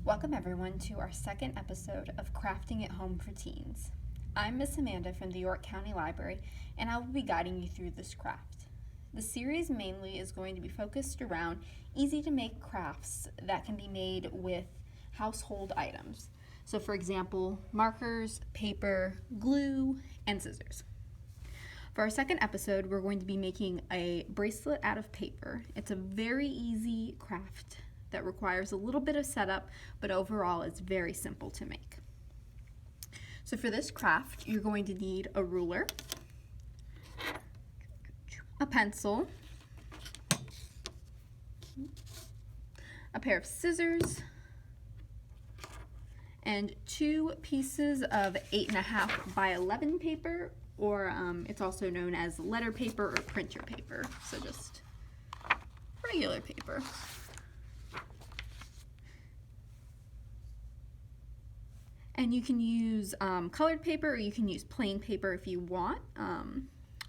Welcome everyone to our second episode of Crafting at Home for Teens. I'm Miss Amanda from the York County Library, and I will be guiding you through this craft. The series mainly is going to be focused around easy to make crafts that can be made with household items. So for example, markers, paper, glue, and scissors. For our second episode, we're going to be making a bracelet out of paper. It's a very easy craft that requires a little bit of setup, but overall it's very simple to make. So for this craft, you're going to need a ruler, a pencil, a pair of scissors, and 2 pieces of 8.5 by 11 paper, or it's also known as letter paper or printer paper, so just regular paper. And you can use colored paper, or you can use plain paper if you want.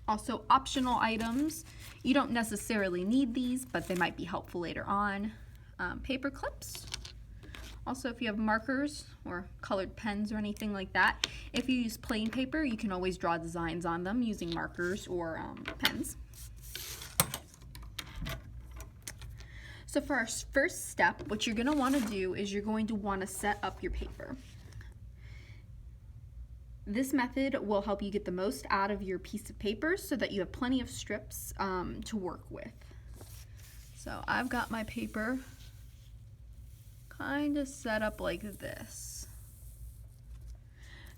Also, optional items. You don't necessarily need these, but they might be helpful later on. Paper clips. Also, if you have markers or colored pens or anything like that, if you use plain paper, you can always draw designs on them using markers or pens. So for our first step, what you're going to want to do is you're going to want to set up your paper. This method will help you get the most out of your piece of paper so that you have plenty of strips to work with. So I've got my paper kind of set up like this.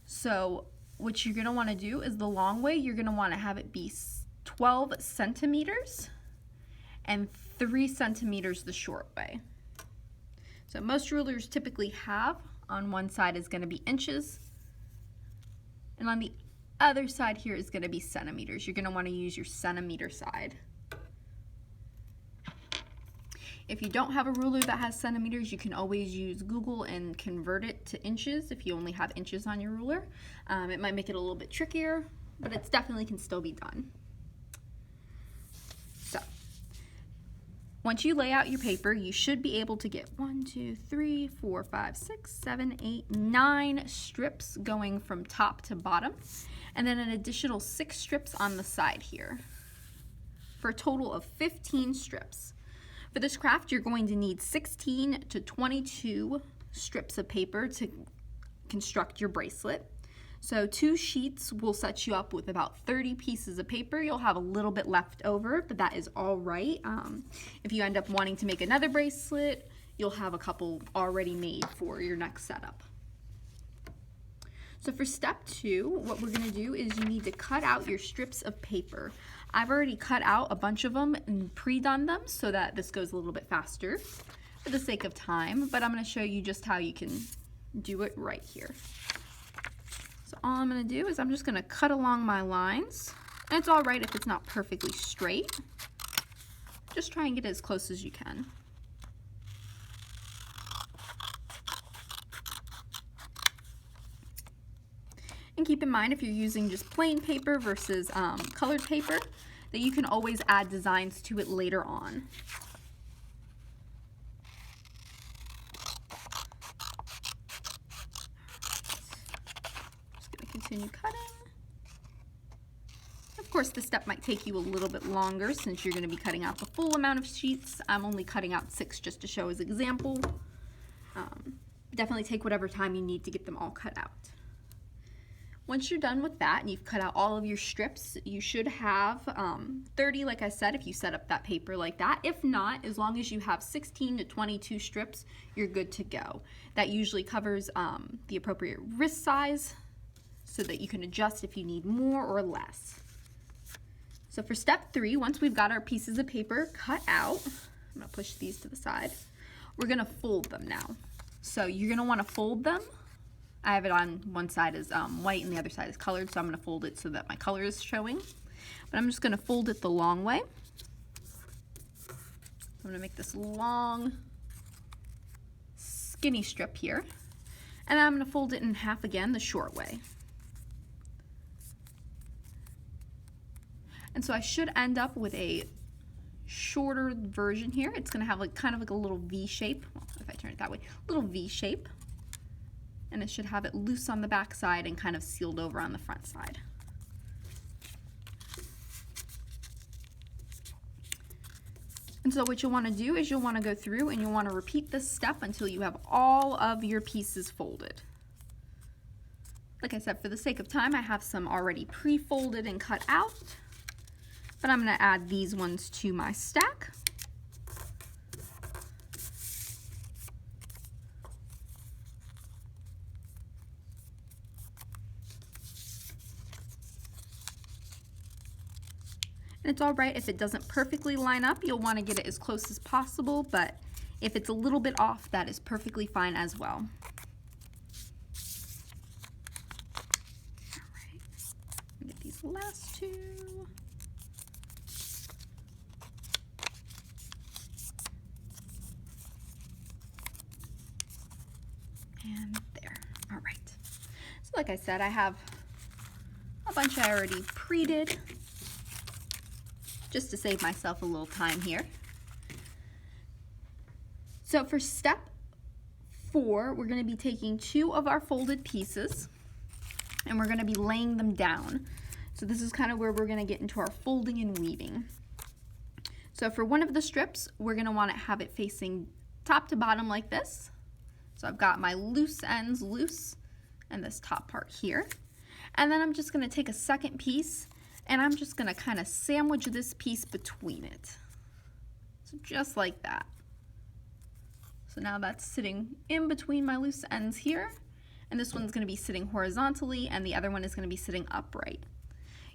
So what you're going to want to do is the long way, you're going to want to have it be 12 centimeters and 3 centimeters the short way. So most rulers typically have on one side is going to be inches, and on the other side here is going to be centimeters. You're going to want to use your centimeter side. If you don't have a ruler that has centimeters, you can always use Google and convert it to inches if you only have inches on your ruler. It might make it a little bit trickier, but it definitely can still be done. So, once you lay out your paper, you should be able to get 1, 2, 3, 4, 5, 6, 7, 8, 9 strips going from top to bottom, and then an additional 6 strips on the side here, for a total of 15 strips. For this craft, you're going to need 16 to 22 strips of paper to construct your bracelet. So 2 sheets will set you up with about 30 pieces of paper. You'll have a little bit left over, but that is all right. If you end up wanting to make another bracelet, you'll have a couple already made for your next setup. So for step 2, what we're going to do is you need to cut out your strips of paper. I've already cut out a bunch of them and pre-done them so that this goes a little bit faster for the sake of time, but I'm going to show you just how you can do it right here. So all I'm going to do is I'm just going to cut along my lines, and it's all right if it's not perfectly straight. Just try and get it as close as you can. And keep in mind, if you're using just plain paper versus colored paper, that you can always add designs to it later on. Just going to continue cutting. Of course, this step might take you a little bit longer since you're going to be cutting out the full amount of sheets. I'm only cutting out 6 just to show as an example. Definitely take whatever time you need to get them all cut out. Once you're done with that and you've cut out all of your strips, you should have 30, like I said, if you set up that paper like that. If not, as long as you have 16 to 22 strips, you're good to go. That usually covers the appropriate wrist size so that you can adjust if you need more or less. So for step 3, once we've got our pieces of paper cut out, I'm going to push these to the side, we're going to fold them now. So you're going to want to fold them. I have it on one side is white and the other side is colored, so I'm going to fold it so that my color is showing. But I'm just going to fold it the long way. I'm going to make this long, skinny strip here. And I'm going to fold it in half again the short way. And so I should end up with a shorter version here. It's going to have like kind of like a little V shape. Well, if I turn it that way, little V shape. And it should have it loose on the back side and kind of sealed over on the front side. And so what you'll want to do is you'll want to go through and you'll want to repeat this step until you have all of your pieces folded. Like I said, for the sake of time, I have some already pre-folded and cut out, but I'm going to add these ones to my stack. And it's all right if it doesn't perfectly line up. You'll want to get it as close as possible, but if it's a little bit off, that is perfectly fine as well. All right, get these last two. And there, all right. So like I said, I have a bunch I already pre-did, just to save myself a little time here. So for step 4, we're going to be taking 2 of our folded pieces and we're going to be laying them down. So this is kind of where we're going to get into our folding and weaving. So for one of the strips, we're going to want to have it facing top to bottom like this. So I've got my loose ends loose and this top part here. And then I'm just going to take a second piece and I'm just going to kind of sandwich this piece between it. So just like that. So now that's sitting in between my loose ends here. And this one's going to be sitting horizontally and the other one is going to be sitting upright.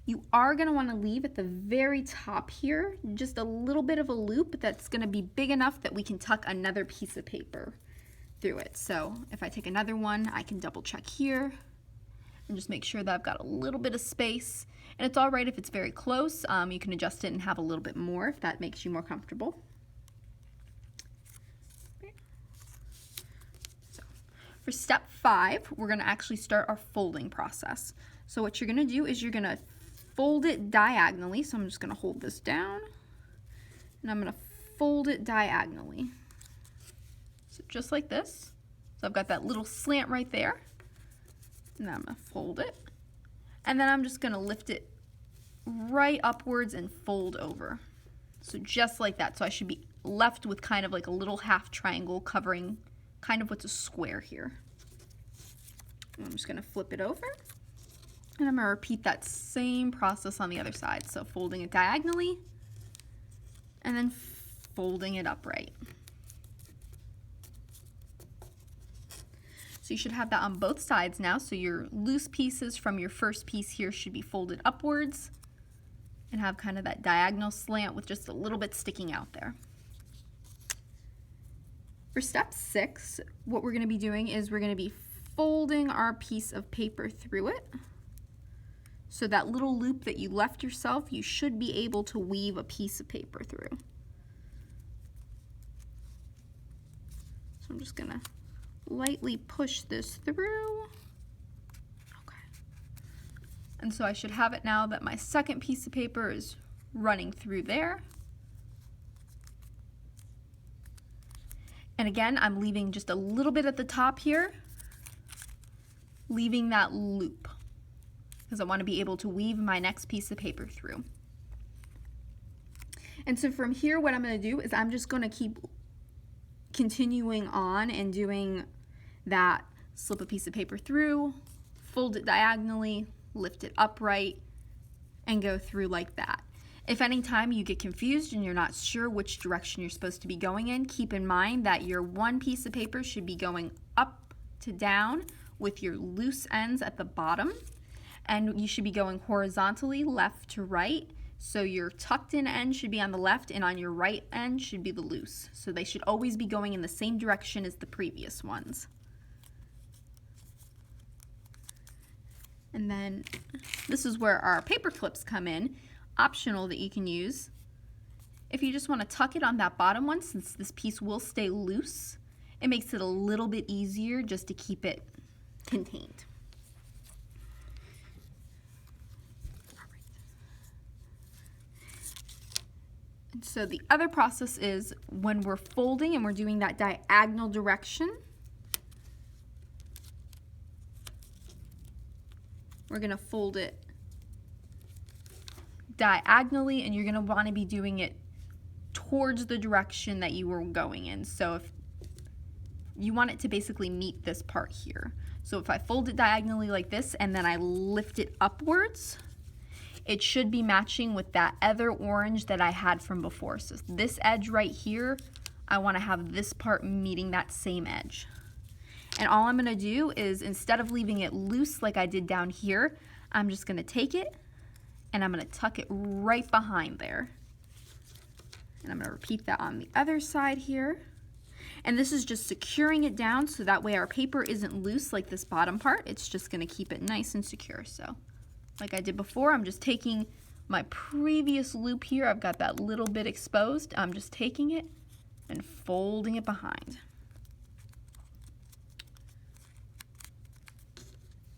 You are going to want to leave at the very top here just a little bit of a loop that's going to be big enough that we can tuck another piece of paper through it. So if I take another one, I can double check here and just make sure that I've got a little bit of space. And it's all right if it's very close. You can adjust it and have a little bit more if that makes you more comfortable. So for step 5, we're going to actually start our folding process. So what you're going to do is you're going to fold it diagonally. So I'm just going to hold this down and I'm going to fold it diagonally. So just like this. So I've got that little slant right there. And then I'm going to fold it. And then I'm just going to lift it right upwards and fold over. So just like that. So I should be left with kind of like a little half triangle covering kind of what's a square here. And I'm just going to flip it over. And I'm going to repeat that same process on the other side. So folding it diagonally and then folding it upright. So you should have that on both sides now. So your loose pieces from your first piece here should be folded upwards and have kind of that diagonal slant with just a little bit sticking out there. For step 6, what we're going to be doing is we're going to be folding our piece of paper through it. So that little loop that you left yourself, you should be able to weave a piece of paper through. So I'm just going to lightly push this through. Okay. And so I should have it now that my second piece of paper is running through there. And again, I'm leaving just a little bit at the top here, leaving that loop because I want to be able to weave my next piece of paper through. And so from here, what I'm going to do is I'm just going to keep continuing on and doing that. Slip a piece of paper through, fold it diagonally, lift it upright, and go through like that. If any time you get confused and you're not sure which direction you're supposed to be going in, keep in mind that your one piece of paper should be going up to down with your loose ends at the bottom, and you should be going horizontally left to right. So your tucked in end should be on the left and on your right end should be the loose. So they should always be going in the same direction as the previous ones. And then this is where our paper clips come in, optional that you can use. If you just want to tuck it on that bottom one, since this piece will stay loose, it makes it a little bit easier just to keep it contained. So the other process is when we're folding and we're doing that diagonal direction, we're going to fold it diagonally, and you're going to want to be doing it towards the direction that you were going in. So if you want it to basically meet this part here. So if I fold it diagonally like this and then I lift it upwards, it should be matching with that other orange that I had from before. So this edge right here, I want to have this part meeting that same edge. And all I'm going to do is, instead of leaving it loose like I did down here, I'm just going to take it and I'm going to tuck it right behind there. And I'm going to repeat that on the other side here. And this is just securing it down so that way our paper isn't loose like this bottom part. It's just going to keep it nice and secure. So like I did before, I'm just taking my previous loop here. I've got that little bit exposed. I'm just taking it and folding it behind.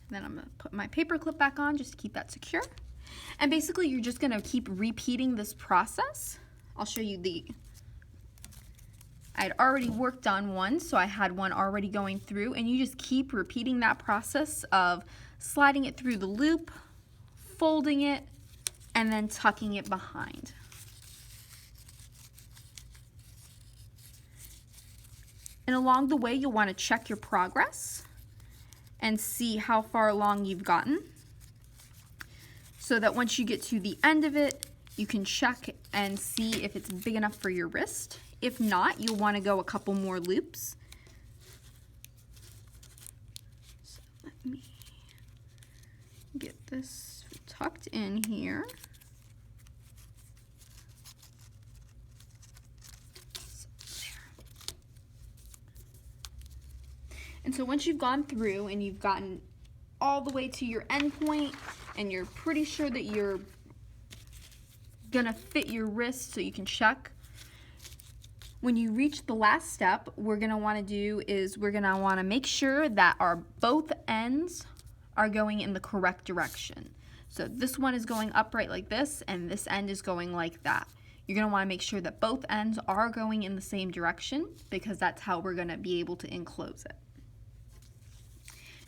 Then I'm going to put my paper clip back on just to keep that secure. And basically you're just going to keep repeating this process. I'll show you I'd already worked on one, so I had one already going through, and you just keep repeating that process of sliding it through the loop, folding it, and then tucking it behind. And along the way, you'll want to check your progress and see how far along you've gotten, so that once you get to the end of it, you can check and see if it's big enough for your wrist. If not, you'll want to go a couple more loops. So let me get this tucked in here. And so once you've gone through and you've gotten all the way to your end point and you're pretty sure that you're gonna fit your wrist so you can check, when you reach the last step, we're gonna wanna do is we're gonna wanna make sure that our both ends are going in the correct direction. So this one is going upright like this, and this end is going like that. You're gonna wanna make sure that both ends are going in the same direction, because that's how we're gonna be able to enclose it.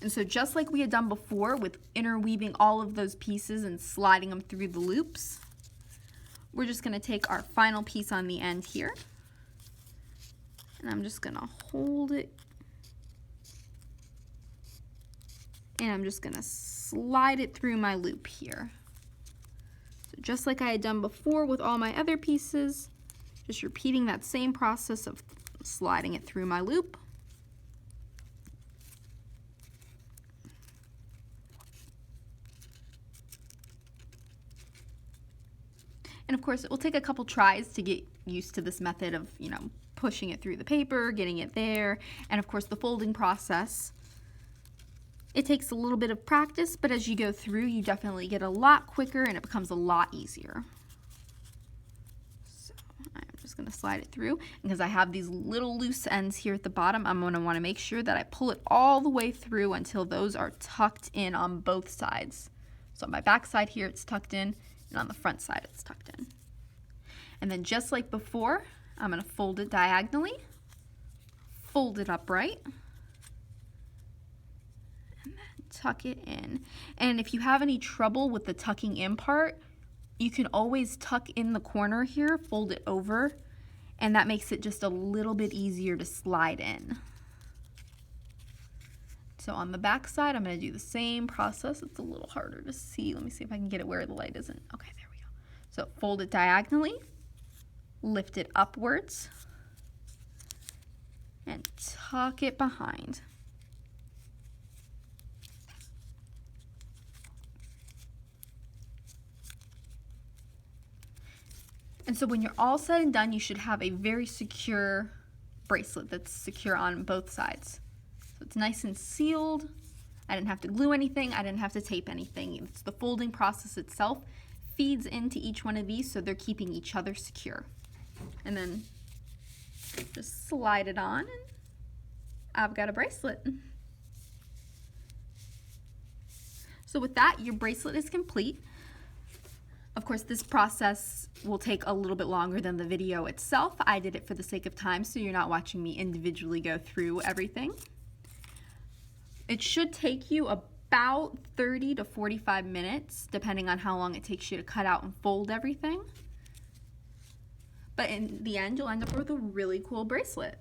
And so just like we had done before with interweaving all of those pieces and sliding them through the loops, we're just gonna take our final piece on the end here, and I'm just gonna hold it, and I'm just gonna slide it through my loop here. So just like I had done before with all my other pieces, just repeating that same process of sliding it through my loop. And of course, it will take a couple tries to get used to this method of, pushing it through the paper, getting it there, and of course the folding process. It takes a little bit of practice, but as you go through, you definitely get a lot quicker and it becomes a lot easier. So I'm just gonna slide it through, because I have these little loose ends here at the bottom. I'm gonna wanna make sure that I pull it all the way through until those are tucked in on both sides. So on my back side here, it's tucked in, and on the front side it's tucked in. And then just like before, I'm going to fold it diagonally, fold it upright, and then tuck it in. And if you have any trouble with the tucking in part, you can always tuck in the corner here, fold it over, and that makes it just a little bit easier to slide in. So on the back side, I'm going to do the same process. It's a little harder to see. Let me see if I can get it where the light isn't. Okay, there we go. So fold it diagonally, lift it upwards, and tuck it behind. And so when you're all said and done, you should have a very secure bracelet that's secure on both sides. So it's nice and sealed. I didn't have to glue anything. I didn't have to tape anything. It's the folding process itself feeds into each one of these, so they're keeping each other secure. And then just slide it on, and I've got a bracelet. So with that, your bracelet is complete. Of course, this process will take a little bit longer than the video itself. I did it for the sake of time, so you're not watching me individually go through everything. It should take you about 30 to 45 minutes, depending on how long it takes you to cut out and fold everything. But in the end, you'll end up with a really cool bracelet.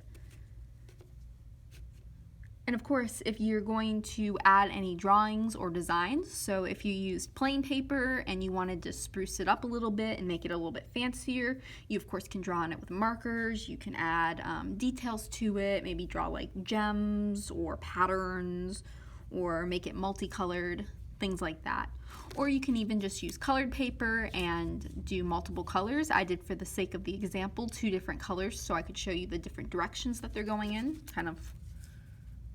And of course, if you're going to add any drawings or designs, so if you used plain paper and you wanted to spruce it up a little bit and make it a little bit fancier, you of course can draw on it with markers. You can add details to it, maybe draw like gems or patterns, or make it multicolored, things like that. Or you can even just use colored paper and do multiple colors. I did, for the sake of the example, 2 different colors so I could show you the different directions that they're going in, kind of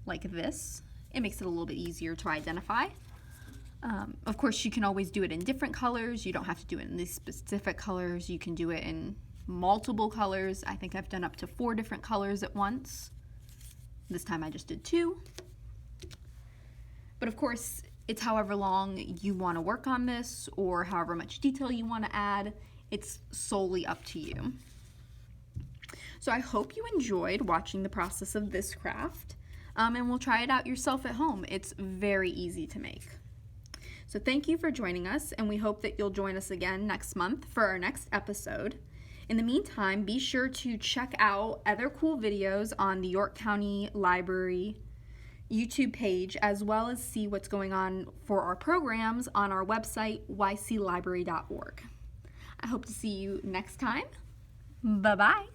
like this. It makes it a little bit easier to identify. Of course, you can always do it in different colors. You don't have to do it in these specific colors. You can do it in multiple colors. I think I've done up to 4 different colors at once. This time I just did 2. But of course, it's however long you want to work on this or however much detail you want to add. It's solely up to you. So I hope you enjoyed watching the process of this craft. And we'll try it out yourself at home. It's very easy to make. So thank you for joining us, and we hope that you'll join us again next month for our next episode. In the meantime, be sure to check out other cool videos on the York County Library YouTube page, as well as see what's going on for our programs on our website, yclibrary.org. I hope to see you next time. Bye-bye.